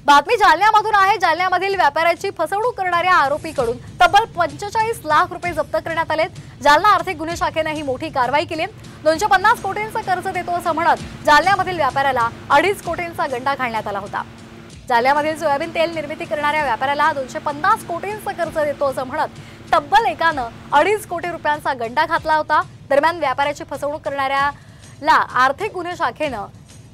बातमी जालन्यामधून आहे। जालन्यामधील व्यापाऱ्याची फसवणूक करणाऱ्या आरोपीकडून तब्बल 45 लाख रुपये जप्त करण्यात आलेत। जालना आर्थिक गुन्हे शाखेने ही मोठी कारवाई केली। 250 कोटींचं कर्ज देतो असं म्हणत जालन्यामधील व्यापाऱ्याला 2.5 कोटींचा गंडा घालण्यात आला होता। जालन्यामधील सोयाबीन तेल निर्मिती करणाऱ्या व्यापाऱ्याला 250 कोटींचं कर्ज देतो असं म्हणत तब्बल एकानं 2.5 कोटी रुपयांचा गंडा घातला होता। दरम्यान व्यापाऱ्याची फसवणूक करणाऱ्याला आर्थिक गुन्हे शाखेनं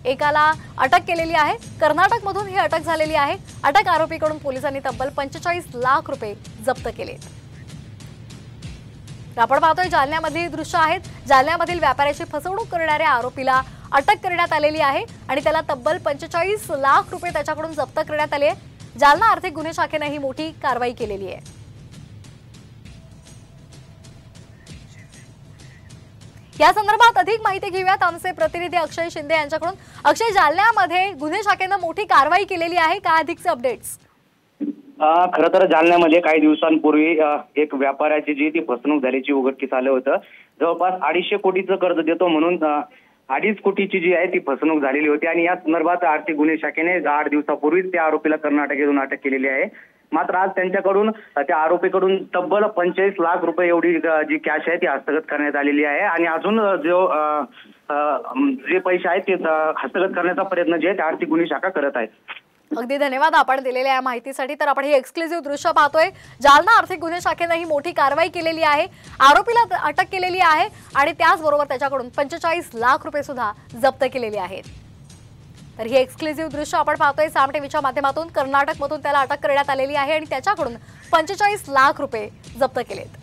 एकाला अटक केलेली आहे। कर्नाटकमधून ही अटक झालेली आहे। अटक आरोपीकडून पोलिसांनी तब्बल 45 लाख रुपये जप्त केलेत। आपण पाहतोय जालन्यामधील दृश्य आहेत। जालन्यामधील व्यापाऱ्याची फसवणूक करणाऱ्या आरोपीला अटक करण्यात आलेली आहे आणि त्याला तब्बल 45 लाख रुपये त्याच्याकडून जप्त करण्यात आले। जालना आर्थिक गुन्हे शाखेने ही मोठी कारवाई केलेली आहे। या संदर्भात अधिक माहिती घेऊयात आमचे प्रतिनिधी अक्षय शिंदे यांच्याकडून। अक्षय, जालन्यामध्ये गुन्हे शाखेने मोठी कारवाई केलेली आहे, काय अधिकचे अपडेट्स? खरं तर जालन्यामध्ये काही दिवसांपूर्वी एक व्यापाऱ्याची जी ती फसवणूक झाल्याची उघडकीस आलं होतं। जवळपास 250 कोटीचं कर्ज देतो म्हणून 2.5 कोटीची जी आहे ती फसवणूक झालेली होती आणि या संदर्भात आर्थिक गुन्हे शाखेने 8 दिवसापूर्वीच त्या आरोपीला कर्नाटकेतून अटक केलेली आहे। मात्र आज त्यांच्याकडून त्या आरोपीकडून तब्बल 45 लाख रुपये एवढी जी कॅश आहे ती हस्तगत करण्यात आलेली आहे आणि अजून जे पैसे आहेत ते हस्तगत करण्याचा प्रयत्न जे आहे आर्थिक गुन्हे शाखा करत आहे। अगदी धन्यवाद आपण दिलेल्या या माहितीसाठी। तर आपण हे एक्सक्लुझिव्ह दृश्य पाहतोय। जालना आर्थिक गुन्हे शाखेने ही मोठी कारवाई केलेली आहे। आरोपीला अटक केलेली आहे आणि त्याचबरोबर त्याच्याकडून 45 लाख रुपये सुद्धा जप्त केलेले आहेत। तर हे एक्सक्लुझिव्ह दृश्य आपण पाहतोय साम टीव्हीच्या माध्यमातून। कर्नाटकमधून त्याला अटक करण्यात आलेली आहे आणि त्याच्याकडून 45 लाख रुपये जप्त केलेत।